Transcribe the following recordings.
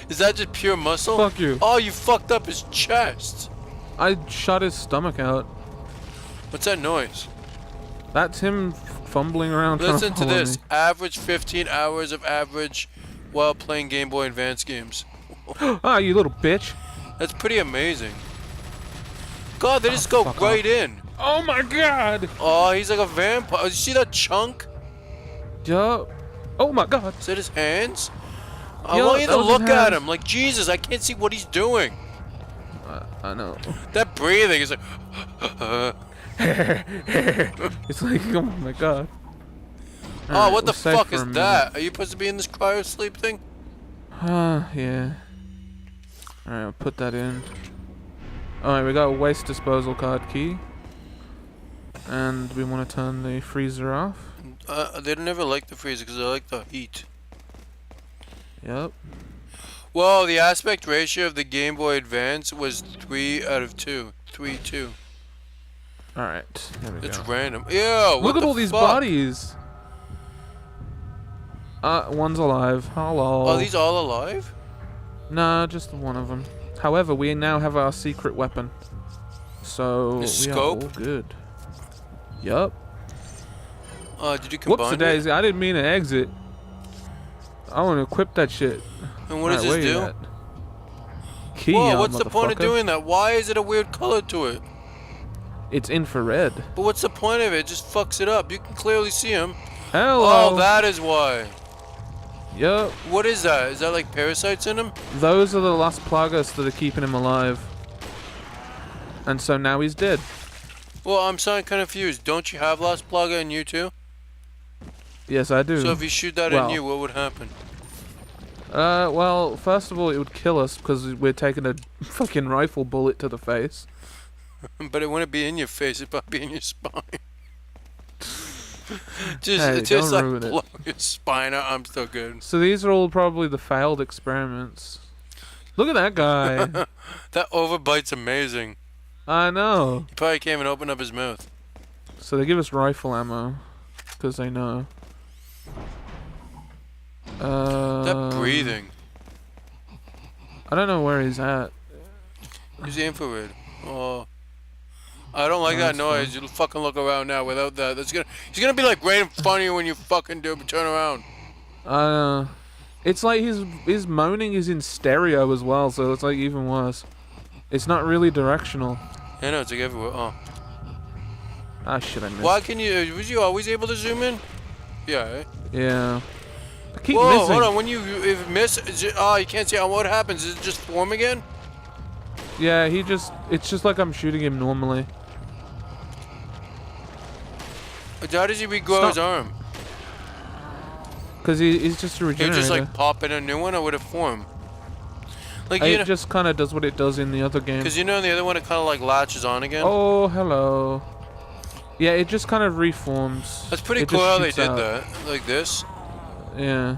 Is that just pure muscle? Fuck you. Oh, you fucked up his chest. I shot his stomach out. What's that noise? That's him fumbling around trying Listen to to follow this. me. Average 15 hours of average while playing Game Boy Advance games. Ah, you little bitch. That's pretty amazing. God, they just go right in. Oh my god. Oh, he's like a vampire. Oh, you see that chunk? Yup. Oh my god. Is that his hands? I Yo, want you that to was his look at hands. him. Like, Jesus, I can't see what he's doing. I know. That breathing is like... It's like, oh my god. Oh, Alright, what the we'll save fuck for is a minute. that? Are you supposed to be in this cryo sleep thing? Yeah. Alright, I'll put that in. Alright, we got a waste disposal card key. And we want to turn the freezer off. They never like the freezer because they like the heat. Yep. Well, the aspect ratio of the Game Boy Advance was 3 out of 2. 3-2. Alright, there we It's go. random. Ew, Look at all these bodies! One's alive. Hello. Are these all alive? Nah, just one of them. However, we now have our secret weapon. So, we scope? are all good. Yup. Did you combine Whoops, it? daisy! I didn't mean to exit. I want to equip that shit. And what does Alright, this where do? you at? Key, Whoa, what's the point of motherfucker. doing that? Why is it a weird color to it? It's infrared. But what's the point of it? It just fucks it up. You can clearly see him. Hello. Oh, that is why. Yup. What is that? Is that like parasites in him? Those are the last plagas that are keeping him alive. And so now he's dead. Well, I'm kind of confused. Don't you have Last Plaga in you too? Yes, I do. So if you shoot that in you, what would happen? Well, first of all, it would kill us because we're taking a fucking rifle bullet to the face. But it wouldn't be in your face, it'd probably be in your spine. Hey, just don't like ruin it. blow your spine out, I'm still good. So these are all probably the failed experiments. Look at that guy. That overbite's amazing. I know. He probably can't even open up his mouth. So they give us rifle ammo because they know. That breathing. I don't know where he's at. He's infrared. Oh. I don't like Oh, that that's noise. You fucking look around now without that. He's gonna be like right in front of you when you fucking turn around. It's like his moaning is in stereo as well, so it's like even worse. It's not really directional. I know, it's like everywhere. Oh. Ah shit, I missed. Why can you, was you always able to zoom in? Yeah, eh? Yeah. I keep Whoa, missing. hold on, when you miss, you can't see, what happens? Does it just form again? Yeah, it's just like I'm shooting him normally. How does he regrow his arm? Because he's just a He'll regenerator. just like pop in a new one, or would it form? Like, you It know, just kind of does what it does in the other game. because you know in the other one it kind of like latches on again? Oh, hello. Yeah, it just kind of reforms. That's pretty It cool just how they shoots did out. that. Like this. Yeah.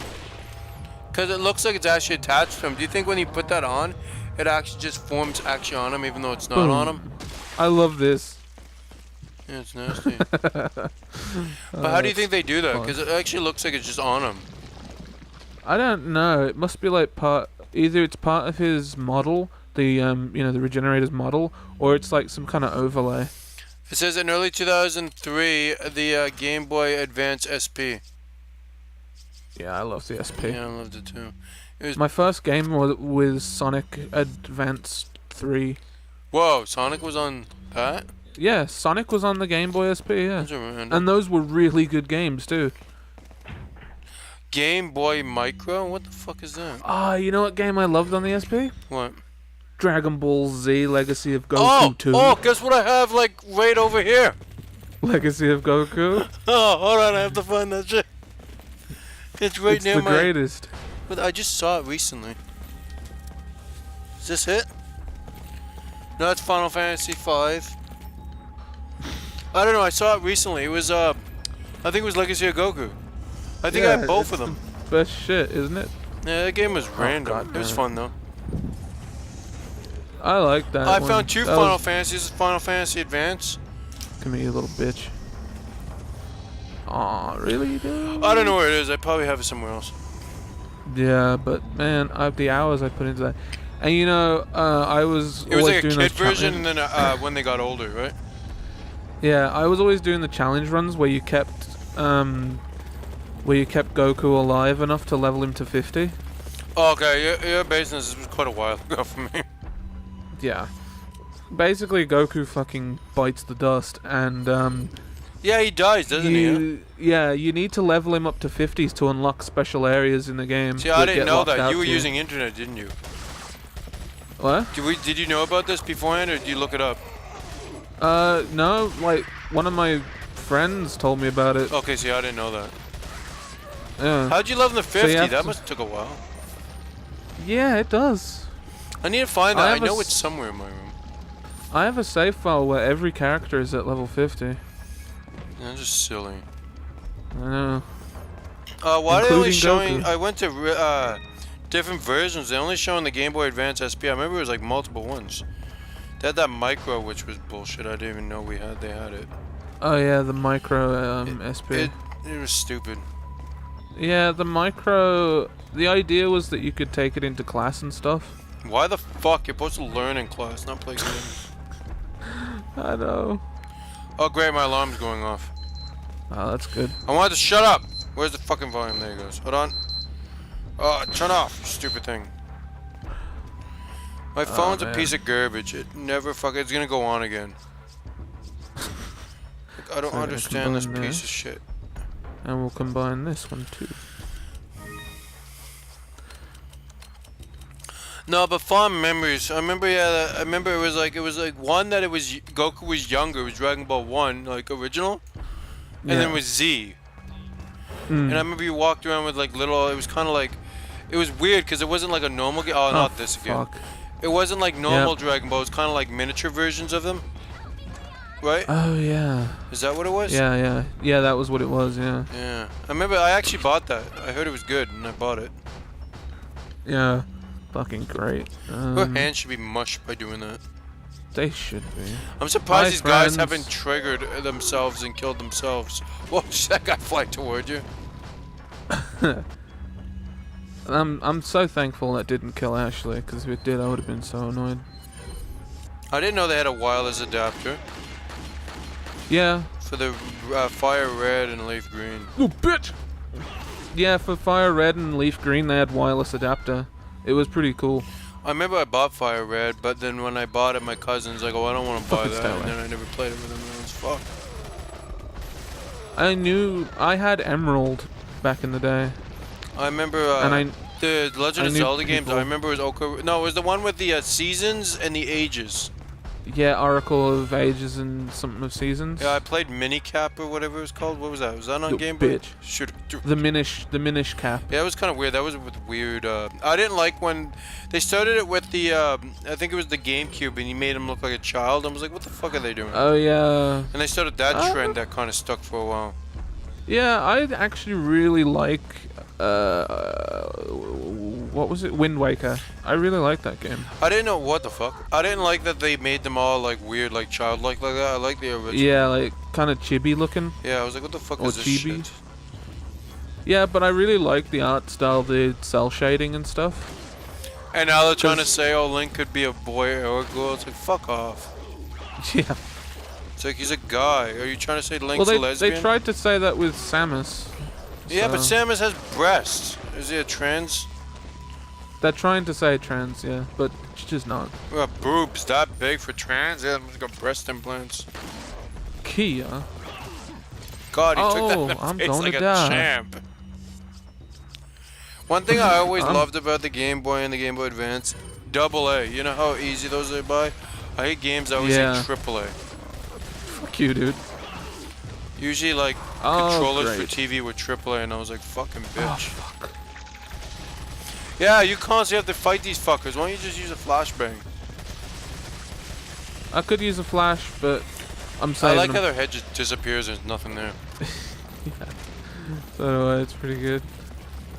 Because it looks like it's actually attached to him. Do you think when you put that on, it actually just forms actually on him, even though it's not Boom. on him? I love this. Yeah, it's nasty. But how do you think they do that? Because it actually looks like it's just on him. I don't know. It must be like either it's part of his model, the the regenerator's model, or it's like some kind of overlay. It says in early 2003, the Game Boy Advance SP. Yeah, I love the SP. Yeah, I loved it too. It was My first game was Sonic Advance 3. Whoa, Sonic was on that? Yeah, Sonic was on the Game Boy SP, yeah. That's random. And those were really good games too. Game Boy Micro? What the fuck is that? Ah, you know what game I loved on the SP? What? Dragon Ball Z Legacy of Goku 2. Oh, guess what I have like right over here? Legacy of Goku. Oh, hold on, I have to find that shit. It's right It's near the my... greatest. But I just saw it recently. Is this it? No, it's Final Fantasy V. I don't know, I saw it recently. It was, I think it was Legacy of Goku. I think I have both of them. Best shit, isn't it? Yeah, that game was random. God It was damn it. fun, though. I like that I one. found two That Final was- Fantasies. Final Fantasy Advance. Come here, you little bitch. Aw, really, dude? I don't know where it is. I probably have it somewhere else. Yeah, but man, the hours I put into that, and you know, I was It was always like a doing kid those version, and then when they got older, right? Yeah, I was always doing the challenge runs where you kept Goku alive enough to level him to 50. Oh, okay, your business was quite a while ago for me. Yeah. Basically, Goku fucking bites the dust, and Yeah, he dies, doesn't he? yeah, you need to level him up to 50s to unlock special areas in the game. See, I that didn't get know locked that. out You were to using internet, didn't you? What? Did you know about this beforehand, or did you look it up? No, like, one of my friends told me about it. Okay, see, I didn't know that. Yeah. How'd you level the 50? So That must have took a while. Yeah, it does. I need to find that. I know it's somewhere in my room. I have a save file where every character is at level 50. That's just silly. I know. Why are they only Including showing... Goku. I went to different versions. They're only showing the Game Boy Advance SP. I remember it was like multiple ones. They had that micro, which was bullshit. I didn't even know they had it. Oh yeah, the micro SP. It was stupid. Yeah, the micro... The idea was that you could take it into class and stuff. Why the fuck? You're supposed to learn in class, not play games. I know. Oh great, my alarm's going off. Oh, that's good. I wanted to shut up! Where's the fucking volume? There it goes. Hold on. Oh, turn off, you stupid thing. My phone's a piece of garbage. It never it's gonna go on again. Like, I don't understand this piece of shit. And we'll combine this one too. No, but fond memories. I remember, yeah. I remember it was like one that Goku was younger. It was Dragon Ball 1, like original, and then it was Z. And I remember you walked around with like little. It was kind of like, it was weird because it wasn't like a normal game. Oh, not this again. Fuck. It wasn't like normal Dragon Ball. It was kind of like miniature versions of them, right? Oh yeah. Is that what it was? Yeah. That was what it was. Yeah. Yeah. I remember. I actually bought that. I heard it was good, and I bought it. Yeah. Fucking great. Her hands should be mushed by doing that. They should be. I'm surprised these guys friends. haven't triggered themselves and killed themselves. Watch that guy fly toward you. I'm so thankful that didn't kill Ashley, because if it did, I would have been so annoyed. I didn't know they had a wireless adapter Yeah. for the Fire Red and Leaf Green. Oh, bitch! Yeah, for Fire Red and Leaf Green, they had wireless adapter. It was pretty cool. I remember I bought Fire Red, but then when I bought it, my cousin's like, "Oh, I don't want to buy that," and then I never played it with him. And it was fuck. I knew I had Emerald back in the day. I remember and the Legend of knew Zelda games. people- I remember it was No, it was the one with the seasons and the ages. Yeah, Oracle of Ages and something of Seasons. Yeah, I played Minicap or whatever it was called. What was that? Was that on You Game Boy? bitch. Shoot. The Minish cap. Yeah, it was kind of weird. That was with weird. I didn't like when they started it with the. I think it was the GameCube, and you made him look like a child. I was like, what the fuck are they doing? Oh yeah. And they started that trend that kind of stuck for a while. Yeah, I actually really like. What was it? Wind Waker. I really like that game. I didn't know what the fuck. I didn't like that they made them all like weird, like childlike like that. I like the original. Yeah, like kind of chibi looking. Yeah, I was like, what the fuck Or is this chibi. shit? Yeah, but I really like the art style, the cell shading and stuff. And now they're trying to say, oh, Link could be a boy or a girl. It's like, fuck off. Yeah. It's like, he's a guy. Are you trying to say Link's Well, a lesbian? they tried to say that with Samus. Yeah, but so- Samus has breasts. Is he a trans? They're trying to say trans, yeah, but it's just not. Well, boobs that big for trans? Yeah, I'm got breast implants. Kia. God, he took that in Oh, the I'm face going like to a die. champ. One thing I always loved about the Game Boy and the Game Boy Advance, AA. You know how easy those are to buy? I hate games that always say AAA. Fuck you, dude. Usually, like, Oh, controllers great. for TV were AAA, and I was like, fucking bitch. Oh, fuck. Yeah, you constantly have to fight these fuckers. Why don't you just use a flashbang? I could use a flash, but I'm I saving like how them. their head just disappears and there's nothing there. Yeah. So it's pretty good.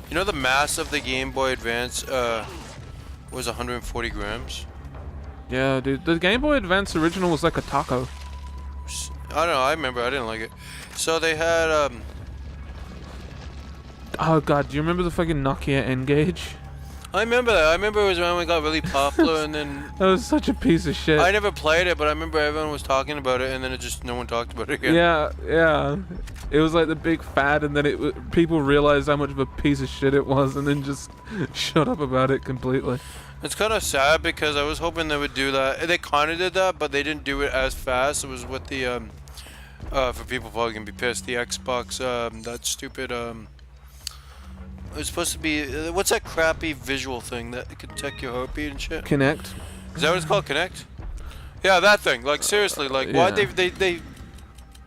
You know the mass of the Game Boy Advance was 140 grams? Yeah, dude. The Game Boy Advance original was like a taco. I don't know, I remember, I didn't like it. So they had, Oh god, do you remember the fucking Nokia N-Gage? I remember that. I remember it was when we got really popular, and then That was such a piece of shit. I never played it, but I remember everyone was talking about it, and then it just no one talked about it again. Yeah, yeah. It was like the big fad, and then people realized how much of a piece of shit it was, and then just shut up about it completely. It's kind of sad because I was hoping they would do that. They kind of did that, but they didn't do it as fast. It was with the for people probably gonna be pissed. The Xbox, that stupid it was supposed to be what's that crappy visual thing that could detect your heartbeat and shit? Connect. Is that what it's called? Connect? Yeah, that thing. Like seriously, like why they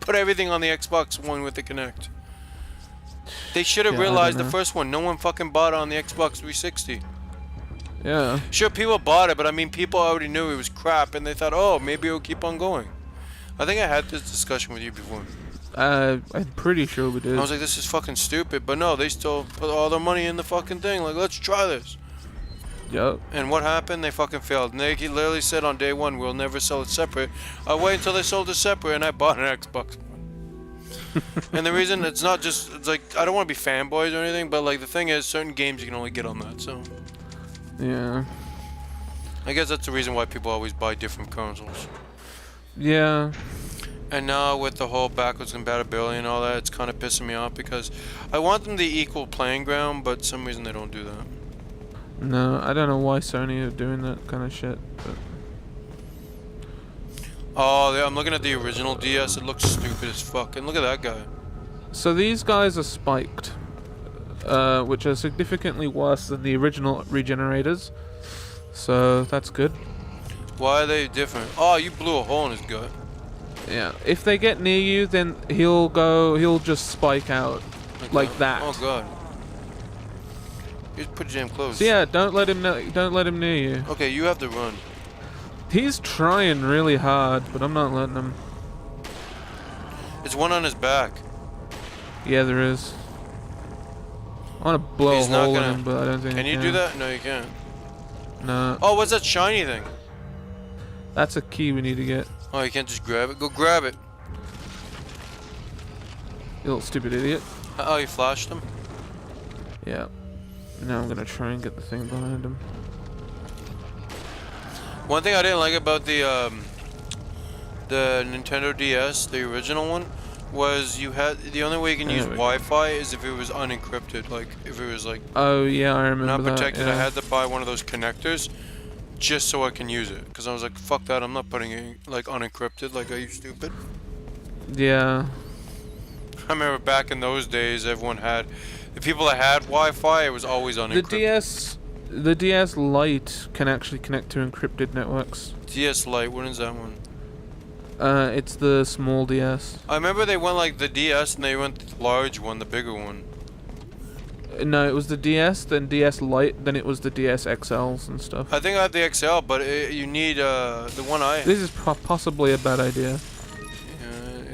put everything on the Xbox One with the Connect? They should have realized the first one. No one fucking bought it on the Xbox 360. Yeah. Sure, people bought it, but I mean, people already knew it was crap, and they thought, oh, maybe it'll keep on going. I think I had this discussion with you before. I'm pretty sure we did. I was like, this is fucking stupid, but no, they still put all their money in the fucking thing. Like, let's try this. Yup. And what happened? They fucking failed. And they literally said on day one, we'll never sell it separate. I waited until they sold it separate, and I bought an Xbox. And the reason it's not just, it's like, I don't want to be fanboys or anything, but like the thing is, certain games you can only get on that, so. Yeah. I guess that's the reason why people always buy different consoles. Yeah. And now with the whole backwards compatibility and all that, it's kind of pissing me off because I want them to equal playing ground, but for some reason they don't do that. No, I don't know why Sony are doing that kind of shit, but... Oh, I'm looking at the original DS. It looks stupid as fuck. And look at that guy. So these guys are spiked, which are significantly worse than the original regenerators. So that's good. Why are they different? Oh, you blew a hole in his gut. Yeah. If they get near you, then he'll just spike out like that. Oh god. You just put your damn close. So yeah, don't let him near you. Okay, you have to run. He's trying really hard, but I'm not letting him. It's one on his back. Yeah, there is. I want to blow a hole in him, but I don't think Can you do that? No, you can't. No. Oh, what's that shiny thing? That's a key we need to get. Oh, you can't just grab it? Go grab it. You little stupid idiot. Oh, you flashed him? Yeah. Now I'm gonna try and get the thing behind him. One thing I didn't like about the Nintendo DS, the original one, was you had the only way you can use Wi-Fi is if it was unencrypted. Like if it was like oh yeah, I remember not protected. that, yeah. I had to buy one of those connectors just so I can use it because I was like, fuck that, I'm not putting it like unencrypted. Like, are you stupid? Yeah. I remember back in those days, everyone had the people that had Wi-Fi. It was always unencrypted. The DS Lite can actually connect to encrypted networks. DS Lite, what is that one? It's the small DS. I remember they went like the DS and they went the large one, the bigger one. No, it was the DS, then DS Lite, then it was the DS XLs and stuff. I think I have the XL, but you need the one I... This is possibly a bad idea.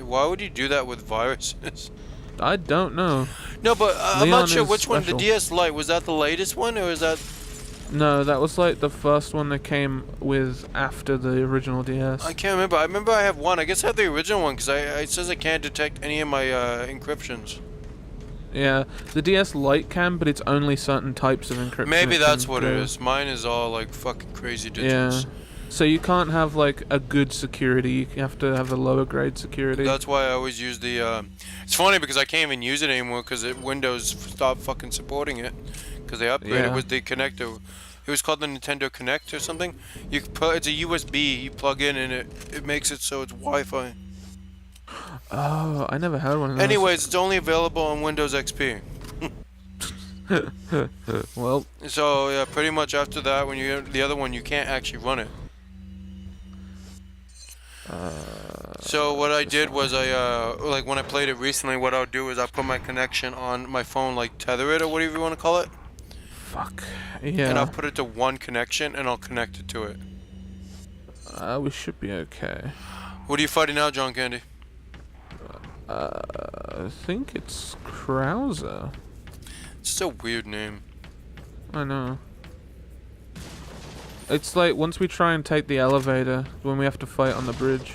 Why would you do that with viruses? I don't know. No, but I'm not sure which one. The DS Lite, was that the latest one or is that... No, that was like the first one that came with after the original DS. I can't remember. I remember I have one. I guess I have the original one because it says I can't detect any of my encryptions. Yeah, the DS Lite can, but it's only certain types of encryption. Maybe that's what it is. Mine is all like fucking crazy digits. Yeah. So you can't have like a good security. You have to have a lower grade security. That's why I always use the. It's funny because I can't even use it anymore because Windows stopped fucking supporting it because they upgraded with the connector. It was called the Nintendo Connect or something. It's a USB. You plug in and it makes it so it's Wi-Fi. Oh, I never had one of those. Anyways, it's only available on Windows XP. Well. So yeah, pretty much after that, when you get the other one, you can't actually run it. So what I did was like when I played it recently, what I'll do is I put my connection on my phone, like tether it or whatever you want to call it. Fuck. Yeah. And I'll put it to one connection and I'll connect it to it. We should be okay. What are you fighting now, John Candy? I think it's Krauser. It's just a weird name. I know. It's like once we try and take the elevator, when we have to fight on the bridge.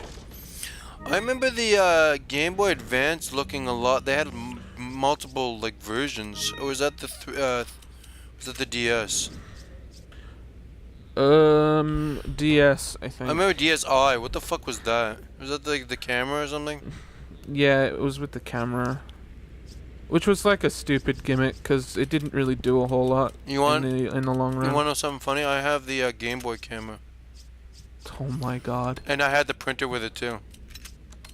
I remember the Game Boy Advance looking a lot. They had multiple like versions, or was that the was that the DS? DS, I think. I remember DSi. What the fuck was that? Was that like the camera or something? Yeah, it was with the camera. Which was like a stupid gimmick, because it didn't really do a whole lot in the long run. You want to know something funny? I have the Game Boy camera. Oh my god. And I had the printer with it too.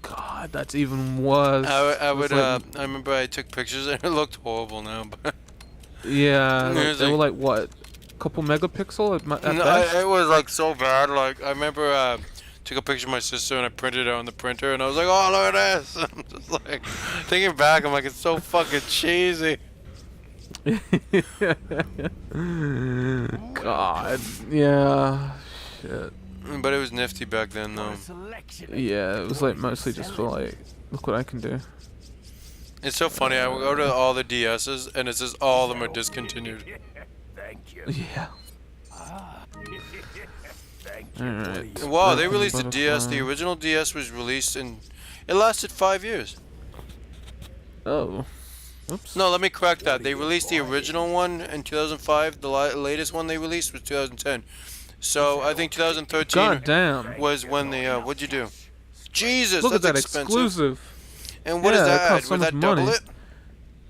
God, that's even worse. I remember I took pictures and it looked horrible now, but... Yeah, like, they were like, what? Couple megapixel at best? It was like so bad. Like, I remember took a picture of my sister and I printed it on the printer and I was like, oh, look at this. I'm just like, thinking back, I'm like, it's so fucking cheesy. God, yeah, shit. But it was nifty back then, though. Yeah, it was like mostly just for like, look what I can do. It's so funny. I would go to all the DSs and it says all of them are discontinued. Thank you. Yeah. Alright. Wow, they released the DS. The original DS was released in... It lasted 5 years. Oh. Oops. No, let me correct that. They released the original one in 2005. The latest one they released was 2010. So I think 2013 God damn. was when the... what'd you do? Jesus, Look that's at that expensive. exclusive. And what does that add? costs so Would much that double money. it?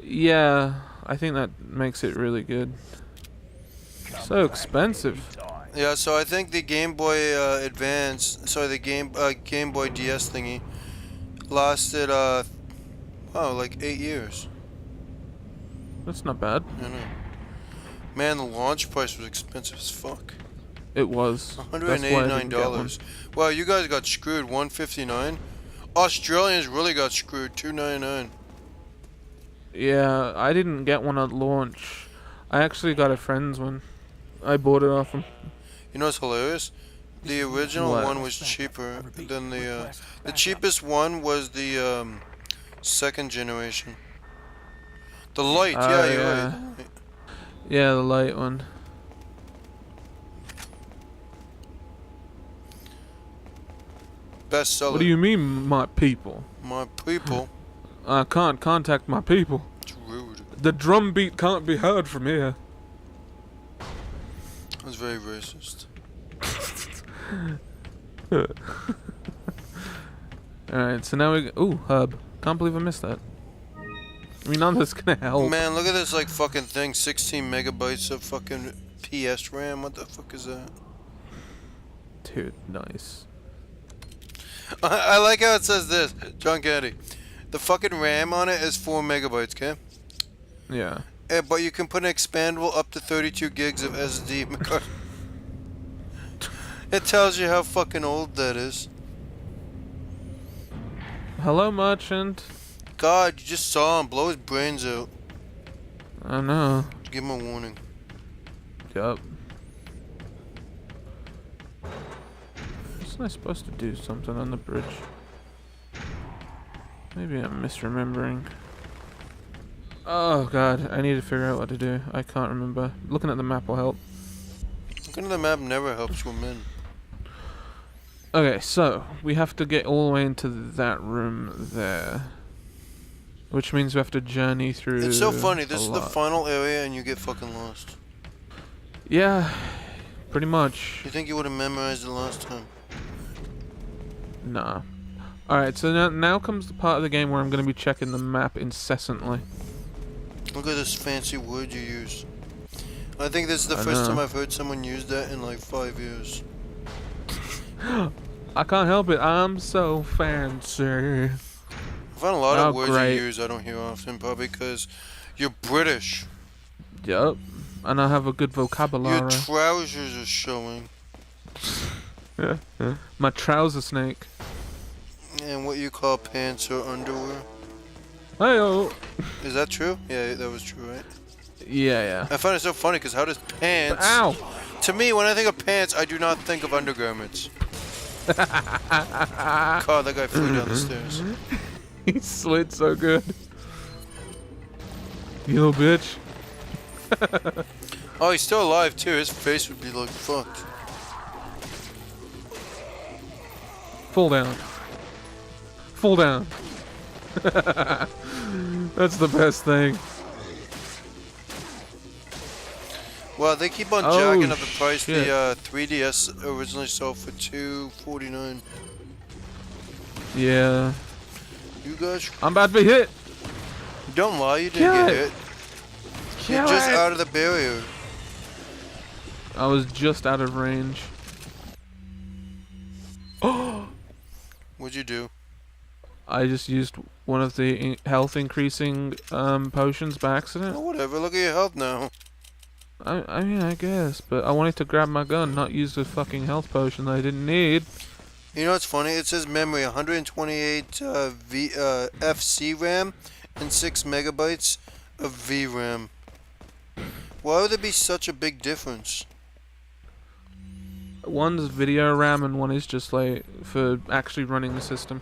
Yeah, I think that makes it really good. So expensive. Yeah, so I think the Game Boy Advance, sorry, the Game Boy DS thingy lasted, like 8 years. That's not bad. I know. Man, the launch price was expensive as fuck. It was. $189. Wow, you guys got screwed. $159. Australians really got screwed. $299. Yeah, I didn't get one at launch. I actually got a friend's one. I bought it off him. You know what's hilarious? The original one was cheaper than the cheapest one was the second generation. The light, yeah, you're right. Yeah, the light one. Best seller. What do you mean, my people? My people. I can't contact my people. It's rude. The drum beat can't be heard from here. That's very racist. Alright, so now we... Ooh, hub. Can't believe I missed that. I mean, none of this gonna help. Man, look at this like fucking thing. 16 megabytes of fucking PS RAM. What the fuck is that? Dude, nice. I like how it says this, John Kennedy. The fucking RAM on it is 4 megabytes, okay? Yeah. But you can put an expandable up to 32 gigs of SD. It tells you how fucking old that is. Hello, merchant. God, you just saw him blow his brains out. I know. Give him a warning. Yup. Wasn't I supposed to do something on the bridge? Maybe I'm misremembering. Oh god, I need to figure out what to do. I can't remember. Looking at the map will help. Looking at the map never helps women. Okay, so we have to get all the way into that room there. Which means we have to journey through. It's so funny, this is the final area and you get fucking lost. Yeah, pretty much. You think you would have memorized it last time? Nah. Alright, so now comes the part of the game where I'm going to be checking the map incessantly. Look at this fancy word you used. I think this is the first time I've heard someone use that in like 5 years. I can't help it, I'm so fancy. I found a lot of words you use I don't hear often, probably because you're British. Yup, and I have a good vocabulary. Your trousers are showing. My trouser snake. And what you call pants or underwear. Hey-oh. Is that true? Yeah, that was true, right? Yeah. I find it so funny because how does pants... Ow! To me, when I think of pants, I do not think of undergarments. God, that guy flew down the stairs. He slid so good. You little bitch. Oh, he's still alive too. His face would be like fucked. Fall down. Fall down. That's the best thing. Well, they keep on Oh, jacking up the price. shit. The 3DS originally sold for $249. Yeah. You guys, I'm about to be hit. don't lie, you Kill didn't get it. hit. Kill You're just it. out of the barrier. I was just out of range. Oh! What'd you do? I just used one of the health increasing potions by accident. Oh, whatever, look at your health now. I mean, I guess, but I wanted to grab my gun, not use the fucking health potion that I didn't need. You know what's funny? It says memory 128 FC RAM and 6 megabytes of VRAM. Why would there be such a big difference? One's video RAM and one is just like for actually running the system.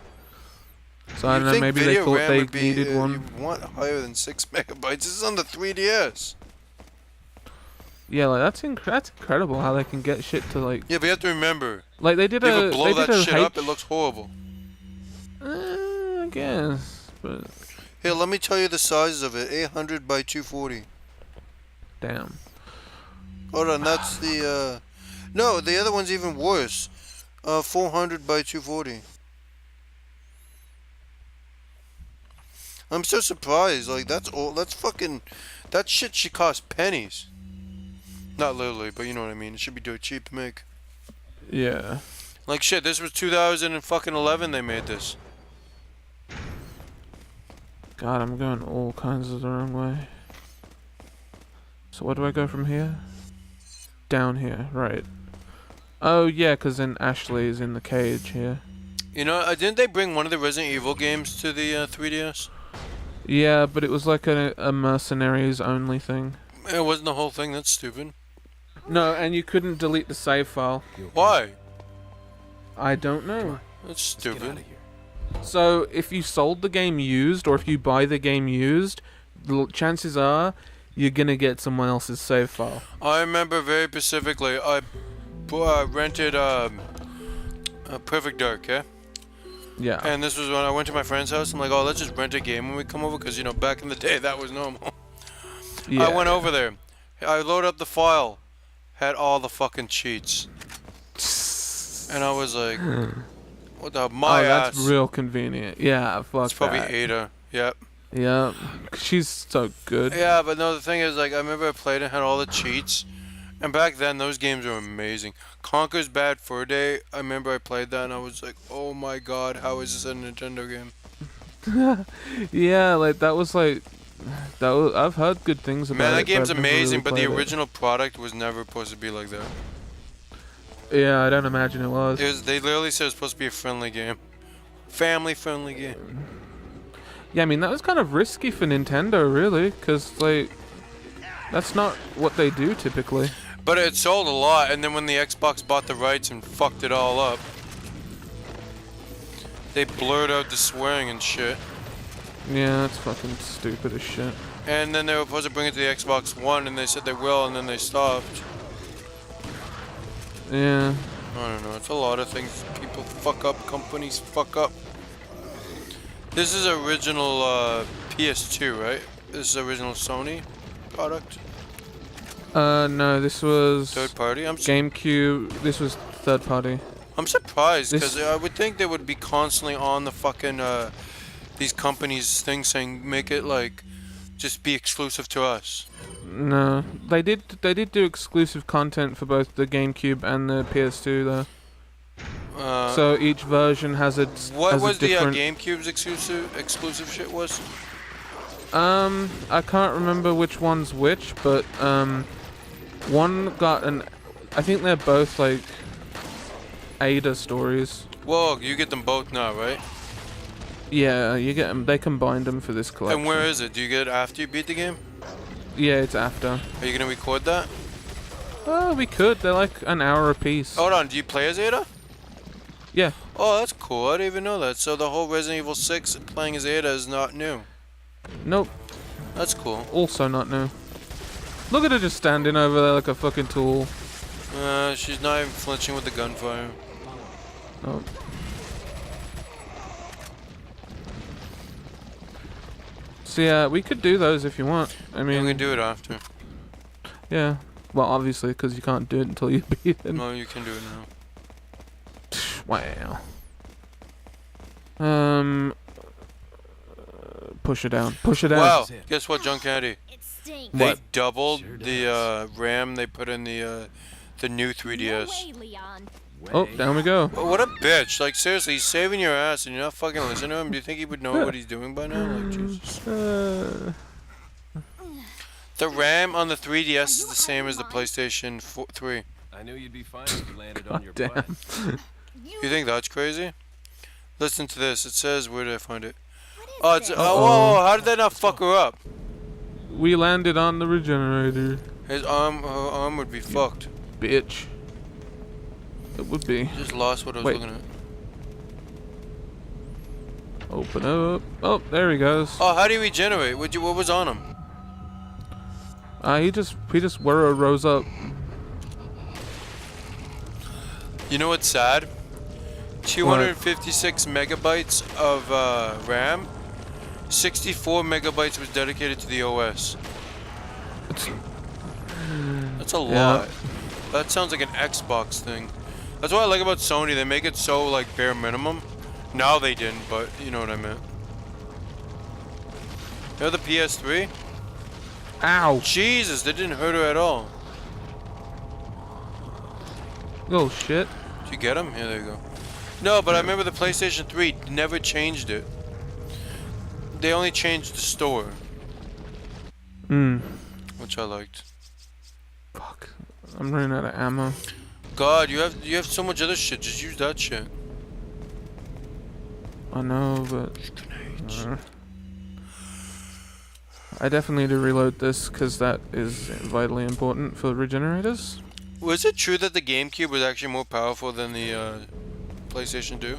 So I You'd don't know, think maybe they video thought RAM they would be, needed one. You want higher than 6 megabytes. This is on the 3DS. Yeah, like that's incredible how they can get shit to like. Yeah, but you have to remember. Like they did You a. ever blow they did that a shit up, it looks horrible. I guess, but Here, let me tell you the sizes of it. 800 by 240. damn. Hold on, that's the, No, the other one's even worse. 400 by 240. I'm so surprised. Like, that's all. That's fucking. That shit should cost pennies. Not literally, but you know what I mean. It should be dirt cheap to make. Yeah. Like, shit, this was 2011 they made this. God, I'm going all kinds of the wrong way. So where do I go from here? Down here, right. Oh yeah, because then Ashley is in the cage here. You know, didn't they bring one of the Resident Evil games to the 3DS? Yeah, but it was like a mercenaries only thing. It wasn't the whole thing. That's stupid. No, and you couldn't delete the save file. Why? I don't know. That's stupid. So if you sold the game used, or if you buy the game used, the chances are you're gonna get someone else's save file. I remember very specifically. I rented Perfect Dark, yeah. Yeah. And this was when I went to my friend's house. I'm like, oh, let's just rent a game when we come over, because you know, back in the day that was normal. Yeah. I went over there. I loaded up the file, had all the fucking cheats, and I was like, what the my ass. That's real convenient. Yeah, fuck It's probably that. Ada. Yep. Yeah, she's so good. Yeah, but no, the thing is, like, I remember I played and had all the cheats, and back then those games were amazing. Conker's Bad Fur Day. I remember I played that and I was like, oh my god, how is this a Nintendo game? Yeah, like that was like that was, I've heard good things about it. Man, that but game's I've never amazing, really but the played it. original product was never supposed to be like that. Yeah, I don't imagine it was. They literally said it was supposed to be a friendly game. Family-friendly game. Yeah, I mean that was kind of risky for Nintendo, really, because like that's not what they do typically. But it sold a lot, and then when the Xbox bought the rights and fucked it all up, they blurred out the swearing and shit. Yeah, that's fucking stupid as shit. And then they were supposed to bring it to the Xbox One, and they said they will, and then they stopped. Yeah. I don't know, it's a lot of things. People fuck up, companies fuck up. This is original PS2, right? This is original Sony product? No, this was Third party? GameCube. This was third party. I'm surprised, This- because I would think they would be constantly on the fucking, these companies' things saying, make it, like, just be exclusive to us. No, they did do exclusive content for both the GameCube and the PS2 though. So each version has a What has was a different. the GameCube's exclusive shit was? I can't remember which one's which, but one got an. I think they're both like Ada stories. Whoa, you get them both now, right? Yeah, you get them. They combined them for this collection. And where is it? Do you get it after you beat the game? Yeah, it's after. Are you gonna record that? Oh, we could. They're like an hour a piece. Hold on, do you play as Ada? Yeah. Oh, that's cool. I didn't even know that. So the whole Resident Evil 6 playing as Ada is not new. Nope. That's cool. Also not new. Look at her just standing over there like a fucking tool. She's not even flinching with the gunfire. So So yeah, we could do those if you want. I mean, we can do it after. Yeah. Well, obviously, because you can't do it until you beat it. No, you can do it now. Wow. Push it down. Push it down. Wow. Guess what, John Kennedy? They What? doubled the RAM they put in the new 3DS. Oh, down we go. What a bitch! Like seriously, he's saving your ass, and you're not fucking listening to him. Do you think he would know what he's doing by now? Like Jesus. The RAM on the 3DS is the same as the PlayStation 3. I knew you'd be fine if you landed on your damn. butt. You think that's crazy? Listen to this. It says, where did I find it? Oh, it's whoa, how did that not fuck her up? We landed on the regenerator. Her arm would be fucked. Bitch. It would be. Just lost what I was Wait. looking at. Open up. Oh, there he goes. Oh, how do you regenerate? What was on him? He just rose up. You know what's sad? 256 megabytes of RAM. 64 megabytes was dedicated to the OS. That's a lot. That sounds like an Xbox thing. That's what I like about Sony. They make it so like bare minimum. Now they didn't, but you know what I meant. You know the PS3? Ow! Jesus, that didn't hurt her at all. Oh shit. Did you get him? Yeah, there you go. No, but I remember the PlayStation 3 never changed it. They only changed the store. Which I liked. Fuck. I'm running out of ammo. God, you have so much other shit. Just use that shit. I know, but I definitely need to reload this because that is vitally important for regenerators. Was it true that the GameCube was actually more powerful than the PlayStation 2?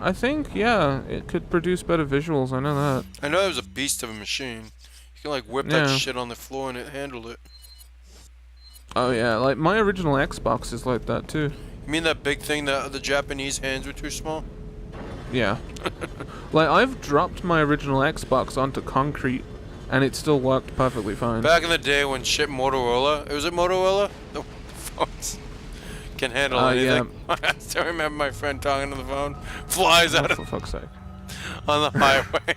I think, yeah, it could produce better visuals, I know that. I know it was a beast of a machine. You can like whip that shit on the floor and it handled it. Oh yeah, like my original Xbox is like that too. You mean that big thing that the Japanese hands were too small? Yeah. Like I've dropped my original Xbox onto concrete and it still worked perfectly fine. Back in the day when shit Motorola, was it Motorola? The phones can handle anything. Yeah. I still remember my friend talking on the phone. Flies out for fuck's sake. On the highway.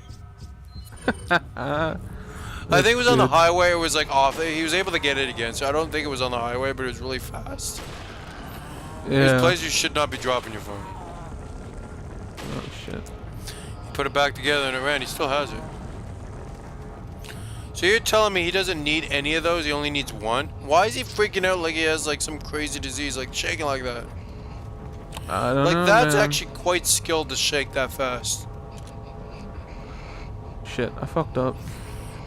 I think it was on the highway. It was like off. He was able to get it again, so I don't think it was on the highway, but it was really fast. Yeah. There's places you should not be dropping your phone. Oh shit. He put it back together and it ran. He still has it. So you're telling me he doesn't need any of those? He only needs one? Why is he freaking out like he has like some crazy disease, like shaking like that? I don't know, like that's man. actually quite skilled to shake that fast. Shit, I fucked up.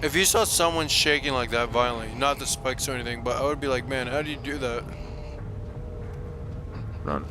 If you saw someone shaking like that violently, not the spikes or anything, but I would be like, man, how do you do that? Run.